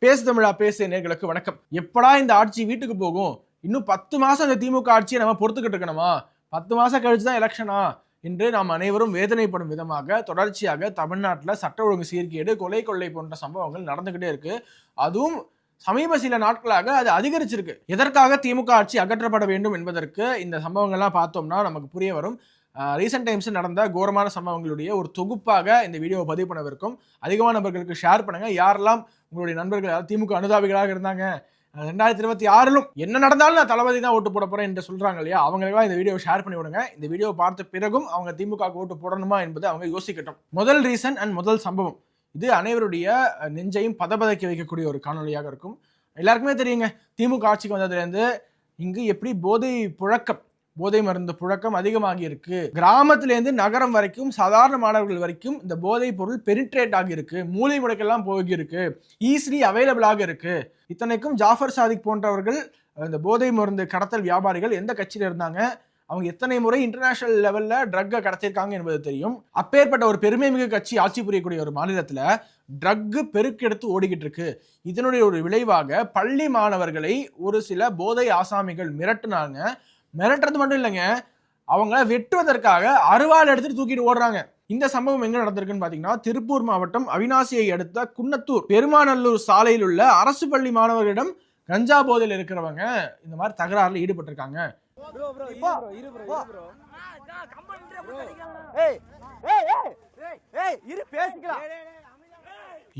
பேசு தமிழா பேசு நேயர்களுக்கு வணக்கம். எப்படா இந்த ஆட்சி வீட்டுக்கு போகும்? இன்னும் 10 மாசம் இந்த திமுக ஆட்சியை நம்ம பொறுத்துக்கிட்டு இருக்கணுமா? 10 மாசம் கழிச்சு தான் எலெக்ஷனா என்று நாம் அனைவரும் வேதனைப்படும் விதமாக தொடர்ச்சியாக தமிழ்நாட்டில் சட்ட ஒழுங்கு சீர்கேடு, கொலை கொள்ளை போன்ற சம்பவங்கள் நடந்துகிட்டே இருக்கு. அதுவும் சமீப சில நாட்களாக அது அதிகரிச்சிருக்கு. எதற்காக திமுக ஆட்சி அகற்றப்பட வேண்டும் என்பதற்கு இந்த சம்பவங்கள்லாம் பார்த்தோம்னா நமக்கு புரிய வரும். ரீசெண்ட் டைம்ஸ் நடந்த கோரமான சம்பவங்களுடைய ஒரு தொகுப்பாக இந்த வீடியோவை பதிவு பண்ணவிருக்கும். அதிகமான நபர்களுக்கு ஷேர் பண்ணுங்க. யாரெல்லாம் உங்களுடைய நண்பர்கள் யாராவது திமுக அனுதாபிகளாக இருந்தாங்க, 2026 என்ன நடந்தாலும் நான் தளபதி தான் ஓட்டு போட போறேன் என்று சொல்றாங்க இல்லையா, அவங்களுக்கெல்லாம் இந்த வீடியோவை ஷேர் பண்ணி விடுங்க. இந்த வீடியோ பார்த்த பிறகும் அவங்க திமுக ஓட்டு போடணுமா என்பதை அவங்க யோசிக்கட்டும். முதல் ரீசன் அண்ட் முதல் சம்பவம் இது அனைவருடைய நெஞ்சையும் பதபதைக்க வைக்கக்கூடிய ஒரு காணொலியாக இருக்கும். எல்லாருக்குமே தெரியுங்க, திமுக ஆட்சிக்கு வந்ததுலேருந்து இங்கு எப்படி போதை மருந்து புழக்கம் அதிகமாகி இருக்கு. கிராமத்திலேருந்து நகரம் வரைக்கும் சாதாரண மாணவர்கள் வரைக்கும் இந்த போதை பொருள் பெனிட்ரேட் ஆகி இருக்கு. மூளை முடக்கெல்லாம் போகி இருக்கு. ஈஸிலி அவைலபிளாக இருக்கு. இத்தனைக்கும் ஜாஃபர் சாதிக் போன்றவர்கள் இந்த போதை மருந்து கடத்தல் வியாபாரிகள் எந்த கட்சியில இருந்தாங்க, அவங்க எத்தனை முறை இன்டர்நேஷனல் லெவல்ல ட்ரக்கை கடத்திருக்காங்க என்பது தெரியும். அப்பேற்பட்ட ஒரு பெருமை மிகு கட்சி ஆட்சி புரியக்கூடிய ஒரு மாநிலத்துல ட்ரக் பெருக்கெடுத்து ஓடிக்கிட்டு இருக்கு. இதனுடைய ஒரு விளைவாக பள்ளி மாணவர்களை ஒரு சில போதை ஆசாமிகள் மிரட்டுறது மட்டும் இல்லைங்க, அவங்கள வெட்டுவதற்காக அருவாள் எடுத்துட்டு தூக்கிட்டு ஓடுறாங்க. இந்த சம்பவம் எங்க நடந்திருக்குன்னு பாத்தீங்கன்னா, திருப்பூர் மாவட்டம் அவினாசியை அடுத்த குன்னத்தூர் பெருமாநல்லூர் சாலையில் உள்ள அரசு பள்ளி மாணவர்களிடம் கஞ்சா போதையில் இருக்கிறவங்க இந்த மாதிரி தகராறுல ஈடுபட்டிருக்காங்க.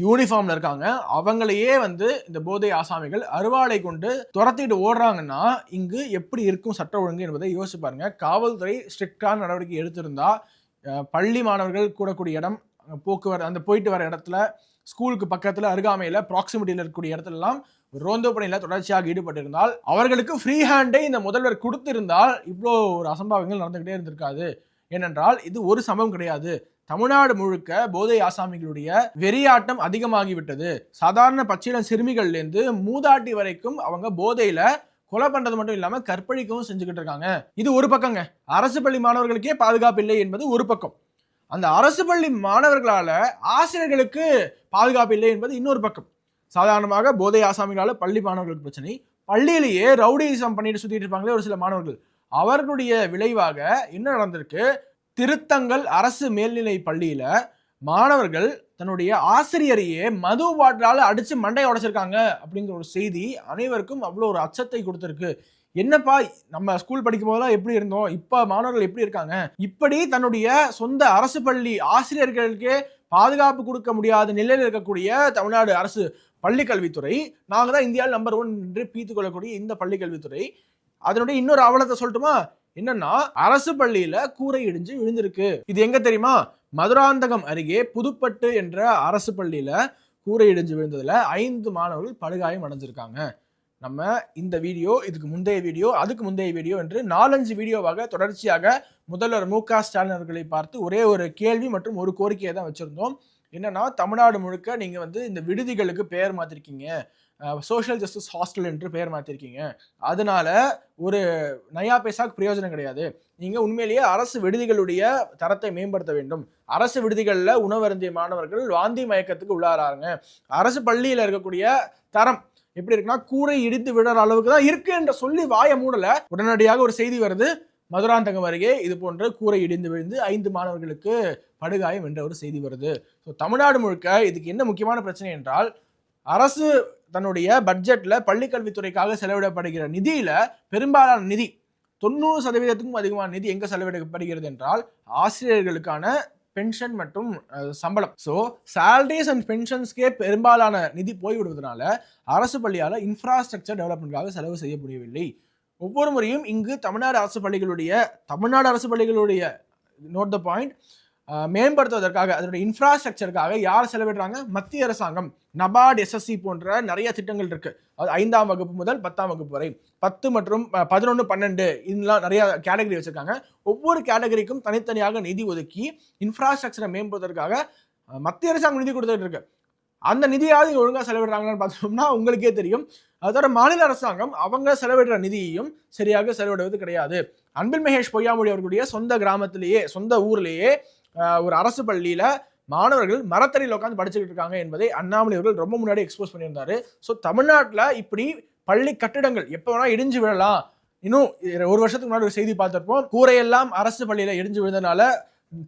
யூனிஃபார்ம்ல இருக்காங்க. அவங்களையே இந்த போதை ஆசாமிகள் அருவாளை கொண்டு துரத்திட்டு ஓடுறாங்கன்னா இங்கு எப்படி இருக்கும் சட்ட ஒழுங்கு என்பதை யோசிச்சு பாருங்க. காவல்துறை ஸ்ட்ரிக்டான நடவடிக்கை எடுத்திருந்தா பள்ளி மாணவர்கள் கூடக்கூடிய இடம், போக்குவரத்து, அந்த போயிட்டு வர இடத்துல, ஸ்கூலுக்கு பக்கத்துல அருகாமையில ப்ராக்சிமிட்டியில் இருக்கக்கூடிய இடத்துல எல்லாம் ரோந்து பணியில தொடர்ச்சியாக ஈடுபட்டிருந்தால், அவர்களுக்கு ஃப்ரீ ஹேண்டை இந்த முதல்வர் கொடுத்திருந்தால் இவ்வளோ ஒரு அசம்பாவங்கள் நடந்துகிட்டே இருந்திருக்காது. ஏனென்றால் இது ஒரு சம்பவம் கிடையாது. தமிழ்நாடு முழுக்க போதை ஆசாமிகளுடைய வெறியாட்டம் அதிகமாகிவிட்டது. சாதாரண பச்சிளம் சிறுமிகள்லேருந்து மூதாட்டி வரைக்கும் அவங்க போதையில கொலை பண்றது மட்டும் இல்லாம கற்பழிக்கவும் செஞ்சுக்கிட்டு இருக்காங்க. இது ஒரு பக்கங்க. அரசு பள்ளி மாணவர்களுக்கே பாதுகாப்பு இல்லை என்பது ஒரு பக்கம். அந்த அரசு பள்ளி மாணவர்களால ஆசிரியர்களுக்கு பாதுகாப்பு இல்லை என்பது இன்னொரு பக்கம். சாதாரணமாக போதை ஆசாமிகளால பள்ளி மாணவர்களுக்கு பிரச்சனை. பள்ளியிலேயே ரவுடிசம் பண்ணிட்டு சுத்திட்டு இருப்பாங்களே ஒரு சில மாணவர்கள், அவர்களுடைய விளைவாக என்ன நடந்திருக்கு? திருத்தங்கல் அரசு மேல்நிலை பள்ளியில மாணவர்கள் தன்னுடைய ஆசிரியரையே மது பாட்டிலால அடிச்சு மண்டையை உடைச்சிருக்காங்க அப்படிங்கிற ஒரு செய்தி அனைவருக்கும் அவ்வளோ ஒரு அச்சத்தை கொடுத்திருக்கு. என்னப்பா, நம்ம ஸ்கூல் படிக்கும் போதெல்லாம் எப்படி இருந்தோம், இப்ப மாணவர்கள் எப்படி இருக்காங்க? இப்படி தன்னுடைய சொந்த அரசு பள்ளி ஆசிரியர்களுக்கே பாதுகாப்பு கொடுக்க முடியாத நிலையில் இருக்கக்கூடிய தமிழ்நாடு அரசு பள்ளி கல்வித்துறை, நாங்க தான் இந்தியாவில் நம்பர் 1 என்று பீத்துக் கொள்ளக்கூடிய இந்த பள்ளி கல்வித்துறை, அதனுடைய இன்னொரு அவலத்தை சொல்லட்டுமா? என்னன்னா, அரசு பள்ளியில கூரை இடிஞ்சு விழுந்திருக்கு. இது எங்க தெரியுமா? மதுராந்தகம் அருகே புதுப்பட்டு என்ற அரசு பள்ளியில கூரை இடிஞ்சு விழுந்ததுல 5 மாணவர்கள் படுகாயம் அடைஞ்சிருக்காங்க. நம்ம இந்த வீடியோ, இதுக்கு முந்தைய வீடியோ, அதுக்கு முந்தைய வீடியோ என்று 4-5 வீடியோவாக தொடர்ச்சியாக முதல்வர் மு.க. ஸ்டாலின் அவர்களை பார்த்து ஒரே ஒரு கேள்வி மற்றும் ஒரு கோரிக்கையை தான் வச்சிருந்தோம். என்னன்னா, தமிழ்நாடு முழுக்க நீங்க இந்த விடுதிகளுக்கு பெயர் மாத்திருக்கீங்க, சோஷியல் ஜஸ்டிஸ் ஹாஸ்டல் என்று பெயர் மாத்திருக்கீங்க. அதனால ஒரு நயா பைசாக்கு பிரயோஜனம் கிடையாது. நீங்க உண்மையிலேயே அரசு விடுதிகளுடைய தரத்தை மேம்படுத்த வேண்டும். அரசு விடுதிகளில் உணவருந்திய மாணவர்கள் வாந்தி மயக்கத்துக்கு உள்ளாராங்க. அரசு பள்ளியில் இருக்கக்கூடிய தரம் எப்படி இருக்குன்னா, கூரை இடித்து விடுற அளவுக்கு தான் இருக்கு என்று சொல்லி வாய மூடல. உடனடியாக ஒரு செய்தி வருது, மதுராந்தகம் அருகே இது போன்ற கூரை இடிந்து விழுந்து 5 மாணவர்களுக்கு படுகாயம் என்ற ஒரு செய்தி வருது. தமிழ்நாடு முழுக்க இதுக்கு என்ன முக்கியமான பிரச்சனை என்றால், அரசு தன்னுடைய பட்ஜெட்ல பள்ளி கல்வித்துறைக்காக செலவிடப்படுகிற நிதியில பெரும்பாலான நிதி, 90% அதிகமான நிதி எங்க செலவிடப்படுகிறது என்றால் ஆசிரியர்களுக்கான பென்ஷன் மற்றும் சம்பளம். ஸோ சேலரிஸ் அண்ட் பென்ஷன்ஸ்க்கே பெரும்பாலான நிதி போய்விடுவதனால அரசு பள்ளியால் இன்ஃப்ராஸ்ட்ரக்சர் டெவலப்மெண்ட்காக செலவு செய்ய முடியவில்லை. ஒவ்வொரு முறையும் இங்கு தமிழ்நாடு அரசு பள்ளிகளுடைய நோட் த பாயிண்ட், மேம்படுத்துவதற்காக, அதனுடைய இன்ஃப்ராஸ்ட்ரக்சருக்காக யார் செலவிடுறாங்க? மத்திய அரசாங்கம். நபார்டு, எஸ்எஸ்சி போன்ற நிறைய திட்டங்கள் இருக்கு. அது 5ஆம் வகுப்பு முதல் 10ஆம் வகுப்பு வரை, 10 மற்றும் 11, 12 இதெல்லாம் நிறைய கேட்டகரி வச்சிருக்காங்க. ஒவ்வொரு கேட்டகரிக்கும் தனித்தனியாக நிதி ஒதுக்கி இன்ஃப்ராஸ்ட்ரக்சரை மேம்படுத்துவதற்காக மத்திய அரசாங்கம் நிதி கொடுத்துட்டு இருக்கு. அந்த நிதியாவது ஒழுங்கா செலவிடுறாங்கன்னு பார்த்தோம்னா உங்களுக்கே தெரியும். அதோட மாநில அரசாங்கம் அவங்க செலவிடுற நிதியையும் சரியாக செலவிடுவது கிடையாது. அன்பில் மகேஷ் பொய்யாமொழி அவர்களுடைய சொந்த கிராமத்திலேயே, சொந்த ஊர்லேயே ஒரு அரசு பள்ளியில மாணவர்கள் மரத்தடியில் உட்காந்து படிச்சுக்கிட்டு இருக்காங்க என்பதை அண்ணாமலை அவர்கள் ரொம்ப முன்னாடி எக்ஸ்போஸ் பண்ணியிருந்தாரு. ஸோ தமிழ்நாட்டில் இப்படி பள்ளி கட்டிடங்கள் எப்போ வேணா இடிஞ்சு விழலாம். இன்னும் ஒரு வருஷத்துக்கு முன்னாடி ஒரு செய்தி பார்த்திருப்போம், கூரையெல்லாம் அரசு பள்ளியில இடிஞ்சு விழுந்தனால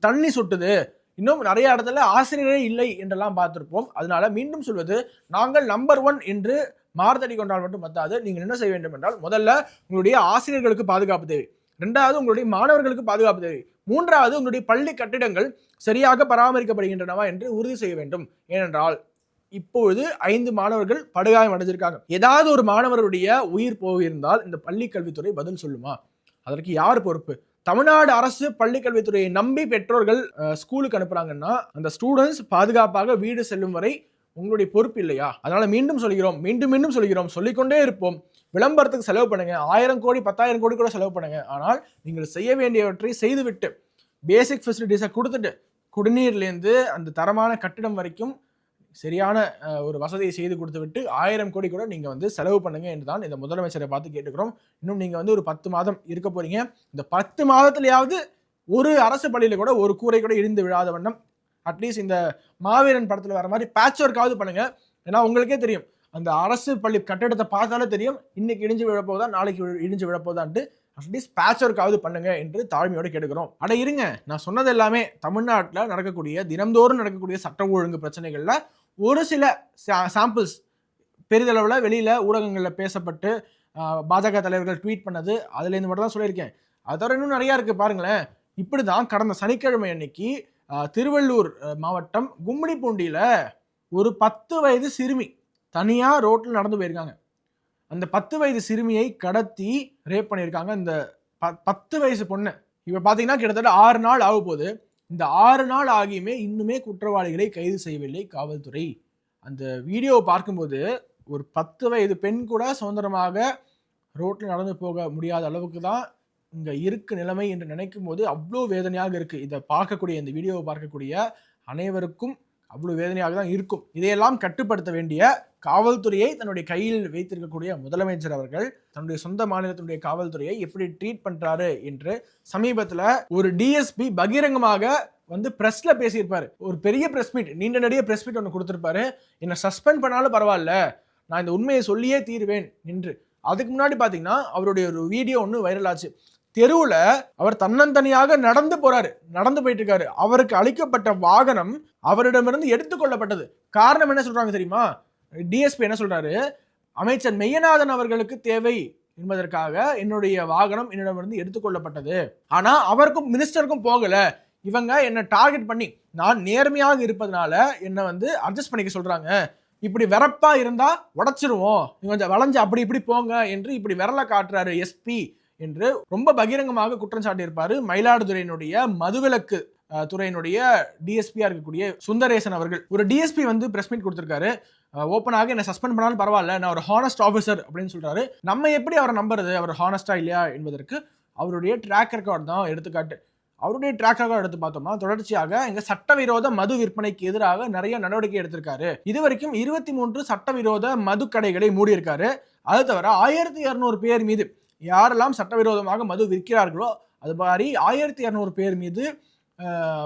தண்ணி சொட்டுது, இன்னும் நிறைய இடத்துல ஆசிரியரே இல்லை என்றெல்லாம் பார்த்திருப்போம். அதனால மீண்டும் சொல்வது, நாங்கள் நம்பர் 1 என்று மார்த்தடி கொண்டால் மட்டும் பத்தாது. நீங்கள் என்ன செய்ய வேண்டும் என்றால், முதல்ல உங்களுடைய ஆசிரியர்களுக்கு பாதுகாப்பு தேவை, 2வது உங்களுடைய மாணவர்களுக்கு பாதுகாப்பு தேவை, 3வது உங்களுடைய பள்ளி கட்டிடங்கள் சரியாக பராமரிக்கப்படுகின்றனவா என்று உறுதி செய்ய வேண்டும். ஏனென்றால் இப்பொழுது 5 மாணவர்கள் படுகாயம் அடைஞ்சிருக்காங்க. ஏதாவது ஒரு மாணவருடைய உயிர் போயிருந்தால் இந்த பள்ளி கல்வித்துறை பதில் சொல்லுமா? அதற்கு யார் பொறுப்பு? தமிழ்நாடு அரசு பள்ளி கல்வித்துறையை நம்பி பெற்றோர்கள் ஸ்கூலுக்கு அனுப்புறாங்கன்னா அந்த ஸ்டூடெண்ட்ஸ் பாதுகாப்பாக வீடு செல்லும் வரை உங்களுடைய பொறுப்பு இல்லையா? அதனால மீண்டும் சொல்கிறோம், மீண்டும் சொல்கிறோம், சொல்லிக்கொண்டே இருப்போம். விளம்பரத்துக்கு செலவு பண்ணுங்க, 1000 கோடி 10,000 கோடி கூட செலவு பண்ணுங்க. ஆனால் நீங்கள் செய்ய வேண்டியவற்றை செய்துவிட்டு பேசிக் ஃபெசிலிட்டிஸை கொடுத்துட்டு குடிநீர்லேருந்து அந்த தரமான கட்டிடம் வரைக்கும் சரியான ஒரு வசதியை செய்து கொடுத்து விட்டு 1000 கோடி கூட நீங்க செலவு பண்ணுங்க என்றுதான் இந்த முதலமைச்சரை பார்த்து கேட்டுக்கிறோம். இன்னும் நீங்க ஒரு 10 மாதம் இருக்க போறீங்க. இந்த 10 மாதத்திலேயாவது ஒரு அரசு பள்ளியில கூட ஒரு கூரை கூட இடிந்து விழாத வண்ணம் அட்லீஸ்ட் இந்த மாவீரன் படத்துல வர மாதிரி பேட்ச் ஒர்க்காவது பண்ணுங்க. ஏன்னா உங்களுக்கே தெரியும், அந்த அரசு பள்ளி கட்டிடத்தை பார்த்தாலே தெரியும் இன்னைக்கு இடிஞ்சு விழப்போதா நாளைக்கு இடிஞ்சு விழப்போதான்ட்டு. அட்லீஸ்ட் பேட்ச் ஒர்க்காவது பண்ணுங்க என்று தாழ்மையோடு கேட்டுக்கிறோம். அட இருங்க, நான் சொன்னது எல்லாமே தமிழ்நாட்டில் நடக்கக்கூடிய தினந்தோறும் நடக்கக்கூடிய சட்ட ஒழுங்கு பிரச்சனைகள்ல ஒரு சில சாம்பிள்ஸ் பெரிதளவில் வெளியில ஊடகங்களில் பேசப்பட்டு பாஜக தலைவர்கள் ட்வீட் பண்ணது, அதுலேருந்து மட்டும் தான் சொல்லியிருக்கேன். அதோட இன்னும் நிறையா இருக்குது பாருங்களேன். இப்படி தான் கடந்த சனிக்கிழமை அன்னைக்கு திருவள்ளூர் மாவட்டம் கும்மிடிப்பூண்டியில் ஒரு 10 வயது சிறுமி தனியாக ரோட்டில் நடந்து போயிருக்காங்க. அந்த 10 வயது சிறுமியை கடத்தி ரேப் பண்ணியிருக்காங்க. இந்த 10 வயசு பொண்ணு இப்போ பார்த்தீங்கன்னா கிட்டத்தட்ட 6 நாள் ஆக போகுது. இந்த 6 நாள் ஆகியுமே இன்னுமே குற்றவாளிகளை கைது செய்யவில்லை காவல்துறை. அந்த வீடியோவை பார்க்கும்போது ஒரு 10 வயது பெண் கூட சுதந்திரமாக ரோட்டில் நடந்து போக முடியாத அளவுக்கு தான் இங்கே இருக்கு நிலைமை என்று நினைக்கும் போது அவ்வளோ வேதனையாக இருக்குது. இதை பார்க்கக்கூடிய இந்த வீடியோவை பார்க்கக்கூடிய அனைவருக்கும் அவ்வளோ வேதனையாக தான் இருக்கும். இதையெல்லாம் கட்டுப்படுத்த வேண்டிய காவல்துறையை தன்னுடைய கையில் வைத்திருக்கக்கூடிய முதலமைச்சர் அவர்கள் தன்னுடைய சொந்த மாநிலத்தினுடைய காவல்துறையை எப்படி ட்ரீட் பண்றாரு என்று சமீபத்தில் ஒரு டிஎஸ்பி பகிரங்கமாக பிரஸ்ல பேசியிருப்பாரு. ஒரு பெரிய பிரஸ் மீட், நீண்ட நெடிய பிரஸ் மீட் ஒன்று கொடுத்திருப்பாரு. என்னை சஸ்பெண்ட் பண்ணாலும் பரவாயில்ல, நான் இந்த உண்மையை சொல்லியே தீருவேன் என்று. அதுக்கு முன்னாடி பார்த்தீங்கன்னா அவருடைய ஒரு வீடியோ ஒன்று வைரல் ஆச்சு. தெருவுல அவர் தன்னந்தனியாக நடந்து போறாரு, நடந்து போயிட்டு இருக்காரு. அவருக்கு அளிக்கப்பட்ட வாகனம் அவரிடமிருந்து எடுத்துக்கொள்ளப்பட்டது. காரணம் என்ன சொல்றாங்க தெரியுமா? டிஎஸ்பி என்ன சொல்றாரு, அமைச்சர் மெய்யநாதன் அவர்களுக்கு தேவை என்பதற்காக என்னுடைய வாகனம் என்னிடமிருந்து எடுத்துக்கொள்ளப்பட்டது. ஆனா அவருக்கும் மினிஸ்டருக்கும் போகல. இவங்க என்ன டார்கெட் பண்ணி நான் நேர்மையாக இருப்பதனால என்ன அட்ஜஸ்ட் பண்ணிக்க சொல்றாங்க. இப்படி வெறப்பா இருந்தா உடைச்சிருவோம், கொஞ்சம் வளைஞ்சு அப்படி இப்படி போங்க என்று இப்படி விரல காட்டுறாரு எஸ்பி என்று ரொம்ப பகிரங்கமாக குற்றம் சாட்டியிருப்பாரு மயிலாடுதுறையினுடைய மதுவிலக்கு துறையினுடைய டிஎஸ்பியா இருக்கக்கூடிய சுந்தரேசன் அவர்கள். ஒரு டிஎஸ்பி பிரஸ் மீட் கொடுத்திருக்காரு. ஓப்பனாக என்ன சஸ்பெண்ட் பண்ணாலும் பரவாயில்ல, நான் ஒரு ஹானஸ்ட் ஆஃபீஸர் அப்படின்னு சொல்றாரு. நம்ம எப்படி அவரை நம்புறது, அவர் ஹானஸ்டா இல்லையா என்பதற்கு அவருடைய ட்ராக் ரெக்கார்ட் தான் எடுத்துக்காட்டு. அவருடைய ட்ராக் ரெக்கார்ட் எடுத்து பார்த்தோம்னா தொடர்ச்சியாக இங்க சட்டவிரோத மது விற்பனைக்கு எதிராக நிறைய நடவடிக்கை எடுத்திருக்காரு. இதுவரைக்கும் 23 சட்டவிரோத மது கடைகளை மூடியிருக்காரு. அது தவிர 1200 பேர் மீது யாரெல்லாம் சட்டவிரோதமாக மது விற்கிறார்களோ அது மாதிரி 1200 பேர் மீது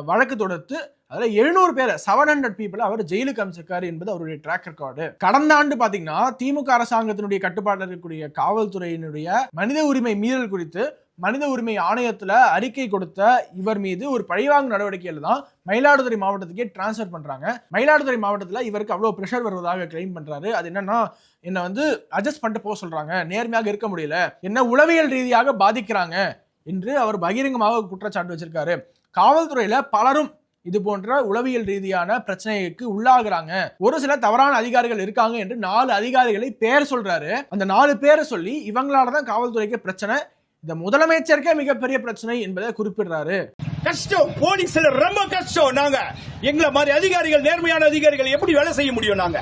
வழக்கு தொடுத்து அதில் 700 பேரை 700 பீப்புளை அவர் ஜெயிலுக்கு அமைச்சிருக்காரு என்பது அவருடைய ட்ராக் ரெக்கார்டு. கடந்த ஆண்டு பார்த்தீங்கன்னா திமுக அரசாங்கத்தினுடைய கட்டுப்பாட்டில் இருக்கக்கூடிய காவல்துறையினுடைய மனித உரிமை மீறல் குறித்து மனித உரிமை ஆணையத்தில் அறிக்கை கொடுத்த இவர் மீது ஒரு பழிவாங்கும் நடவடிக்கையில் தான் மயிலாடுதுறை மாவட்டத்துக்கே டிரான்ஸ்ஃபர் பண்றாங்க. மயிலாடுதுறை மாவட்டத்தில் இவருக்கு அவ்வளோ ப்ரெஷர் வருவதாக கிளைம் பண்றாரு. அது என்னன்னா, என்ன அட்ஜஸ்ட் பண்ணிட்டு போக சொல்றாங்க, நேர்மையாக இருக்க முடியல, என்ன உளவியல் ரீதியாக பாதிக்கிறாங்க என்று அவர் பகிரங்கமாக குற்றச்சாட்டு வச்சிருக்காரு. காவல்துறையில பலரும் இது போன்ற உளவியல் ரீதியான பிரச்சனைக்கு உள்ளாகிறாங்க, ஒரு சில தவறான அதிகாரிகள் இருக்காங்க என்று 4 அதிகாரிகளை பேர் சொல்றாரு. அந்த 4 பேரை சொல்லி இவங்களாலதான் காவல்துறைக்கு பிரச்சனை, இந்த முதலமைச்சருக்கே மிகப்பெரிய பிரச்சனை என்பதை குறிப்பிடுறாரு. கஷ்டம், போலீஸ்ல ரொம்ப கஷ்டம். நாங்க எங்களை மாதிரி அதிகாரிகள், நேர்மையான அதிகாரிகள் எப்படி வேலை செய்ய முடியும்? நாங்க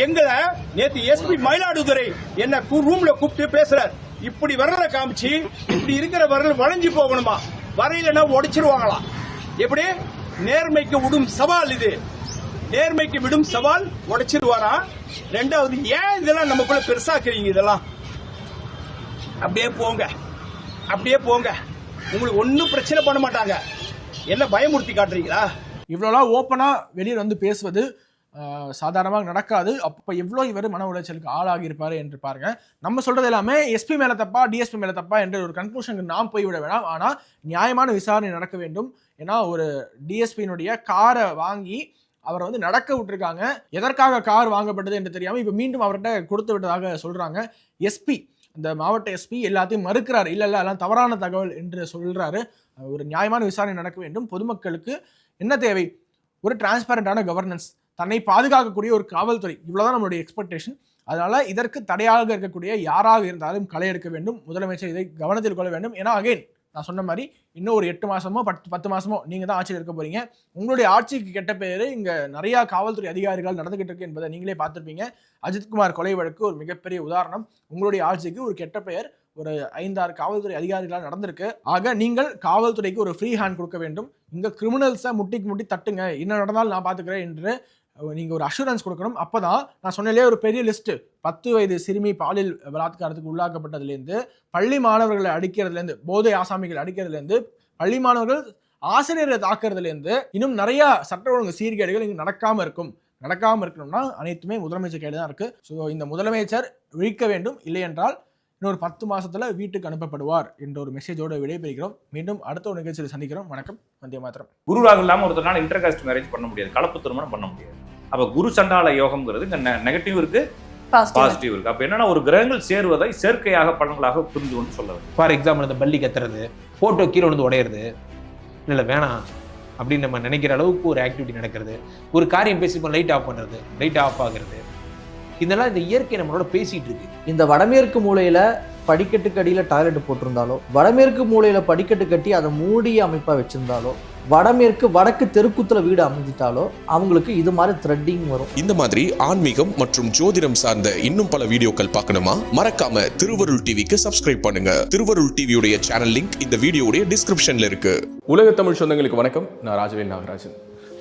எங்களை நேத்து எஸ்பி மயிலாடுதுறை என்ன ரூம்ல கூப்பிட்டு பேசுறாரு. இப்படி வரல காமிச்சு இப்படி இருக்கிற வரல வளைஞ்சு போகணுமா, வரையிலன்னா உடைச்சிருவாங்களாம். எப்படி நேர்மைக்கு விடும் சவால் இது, நேர்மைக்கு விடும் சவால் உடைச்சிருவாரா? ரெண்டாவது, ஏன் இதெல்லாம் நமக்குள்ள பெருசாக்குறீங்க? இதெல்லாம் அப்படியே போங்க, அப்படியே போங்க, உங்களுக்கு ஒன்னும் பிரச்சனை பண்ண மாட்டாங்க. என்ன பயமுறுத்தி காட்டுறீங்களா? இவ்வளோலாம் ஓப்பனாக வெளியில் வந்து பேசுவது சாதாரணமாக நடக்காது. அப்போ எவ்வளோ இவர் மன உளைச்சலுக்கு ஆளாகி இருப்பார் என்று பாருங்க. நம்ம சொல்றது எல்லாமே எஸ்பி மேல தப்பா டிஎஸ்பி மேல தப்பா என்ற ஒரு கன்க்ளூஷனுக்கு நாம் போய்விட வேணாம். ஆனால் நியாயமான விசாரணை நடக்க வேண்டும். ஏன்னா ஒரு டிஎஸ்பியினுடைய காரை வாங்கி அவரை வந்து நடக்க விட்டுருக்காங்க. எதற்காக கார் வாங்கப்பட்டது என்று தெரியாமல் இப்போ மீண்டும் அவர்கிட்ட கொடுத்து விட்டதாக சொல்றாங்க. எஸ்பி, இந்த மாவட்ட எஸ்பி எல்லாத்தையும் மறுக்கிறார். இல்லை எல்லாம் தவறான தகவல் என்று சொல்றாரு. ஒரு நியாயமான விசாரணை நடக்க வேண்டும். பொதுமக்களுக்கு என்ன தேவை? ஒரு டிரான்ஸ்பரண்டான கவர்னன்ஸ், தன்னை பாதுகாக்கக்கூடிய ஒரு காவல்துறை, இவ்வளவுதான் நம்மளுடைய எக்ஸ்பெக்டேஷன். அதனால இதற்கு தடையாக இருக்கக்கூடிய யாராக இருந்தாலும் களை எடுக்க வேண்டும். முதலமைச்சர் இதை கவனத்தில் கொள்ள வேண்டும். ஏன்னா அகைன் நான் சொன்ன மாதிரி இன்னும் ஒரு 8 மாசமோ 10 மாசமோ நீங்க தான் ஆட்சியில் இருக்க போறீங்க. உங்களுடைய ஆட்சிக்கு கெட்ட பேரு இங்க நிறைய காவல்துறை அதிகாரிகள் நடந்துகிட்டு இருக்கு என்பதை நீங்களே பார்த்திருப்பீங்க. அஜித்குமார் கொலை வழக்கு ஒரு மிகப்பெரிய உதாரணம். உங்களுடைய ஆட்சிக்கு ஒரு கெட்ட பெயர் ஒரு 5-6 காவல்துறை அதிகாரிகளால் நடந்திருக்கு. ஆக நீங்கள் காவல்துறைக்கு ஒரு ஃப்ரீ ஹேண்ட் கொடுக்க வேண்டும். இங்க கிரிமினல்ஸை முட்டிக்கு முட்டி தட்டுங்க, என்ன நடந்தாலும் நான் பாத்துக்கிறேன் என்று நீங்க ஒரு அஷூரன்ஸ் கொடுக்கணும். அப்பதான் நான் சொன்னே ஒரு பெரிய லிஸ்ட், 10 வயது சிறுமி பாலியல் பலாத்காரத்துக்கு உள்ளாக்கப்பட்டதுலேருந்து, பள்ளி மாணவர்களை அடிக்கிறதுலேருந்து, போதை ஆசாமிகள் அடிக்கிறதுலேருந்து, பள்ளி மாணவர்கள் ஆசிரியரை தாக்குறதுலேருந்து, இன்னும் நிறைய சட்ட ஒழுங்கு சீர்கேடுகள் இங்க நடக்காம இருக்கணும்னா அனைத்துமே முதலமைச்சர் கையில் தான் இருக்கு. ஸோ இந்த முதலமைச்சர் விழிக்க வேண்டும். இல்லை என்றால் இன்னொரு 10 மாசத்துல வீட்டுக்கு அனுப்பப்படுவார் என்ற ஒரு மெசேஜோட விடைபெறுகிறோம். மீண்டும் அடுத்த ஒரு நிகழ்ச்சியில் சந்திக்கிறோம். வணக்கம். வந்தே மாதரம். குருவாக இல்லாமல் ஒருத்தனால இன்டர் காஸ்ட் மேரேஜ் பண்ண முடியாது, கலப்பு திருமணம் பண்ண முடியாது. அப்ப குரு சண்டால யோகம்ங்கிறது இங்க நெகட்டிவ் இருக்கு, பாசிட்டிவ் இருக்கு. அப்ப என்னன்னா ஒரு கிரகங்கள் சேருவதை சேர்க்கையாக பலன்களாக புரிந்து கொண்டு சொல்ல. ஃபார் எக்ஸாம்பிள் இந்த பள்ளி கத்துறது, போட்டோ கீழே வந்து உடையிறது, இல்லை வேணாம் அப்படின்னு நம்ம நினைக்கிற அளவுக்கு ஒரு ஆக்டிவிட்டி நடக்கிறது, ஒரு காரியம் பேசி லைட் ஆஃப் பண்ணுறது, லைட் ஆஃப் ஆகுறது, இதெல்லாம் இந்த இயற்கை நம்மளோட பேசிட்டு இருக்கு. இந்த வடமேற்கு மூலையில படிக்கட்டுக்கு அடியில் டாய்லெட் போட்டிருந்தாலோ, வடமேற்கு மூலையில படிக்கட்டு கட்டி அதை மூடிய அமைப்பா வச்சிருந்தாலோ, வடக்கு தெருக்குத்துல வீடு அமைஞ்சிட்டாலோ அவங்களுக்கு இது மாதிரி த்ரெட்டிங் வரும். இந்த மாதிரி ஆன்மீகம் மற்றும் ஜோதிடம் சார்ந்த இன்னும் பல வீடியோக்கள் பார்க்கணுமா? மறக்காம திருவருள் டிவிக்கு சப்ஸ்கிரைப் பண்ணுங்க. திருவருள் டிவியுடைய சேனல் லிங்க் இந்த வீடியோடைய டிஸ்கிரிப்ஷன்ல இருக்கு. உலக தமிழ் சொந்தங்களுக்கு வணக்கம். நான் ராஜவேல் நாகராஜன்.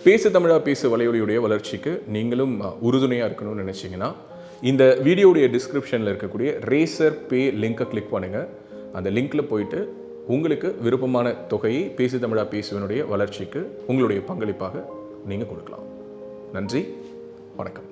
பேசு தமிழா பேசு வலையொலியுடைய வளர்ச்சிக்கு நீங்களும் உறுதுணையாக இருக்கணும்னு நினச்சிங்கன்னா இந்த வீடியோடைய டிஸ்கிரிப்ஷனில் இருக்கக்கூடிய ரேசர் பே லிங்கை கிளிக் பண்ணுங்கள். அந்த லிங்க்கில் போயிட்டு உங்களுக்கு விருப்பமான தொகையை பேசு தமிழா பேசுவனுடைய வளர்ச்சிக்கு உங்களுடைய பங்களிப்பாக நீங்கள் கொடுக்கலாம். நன்றி, வணக்கம்.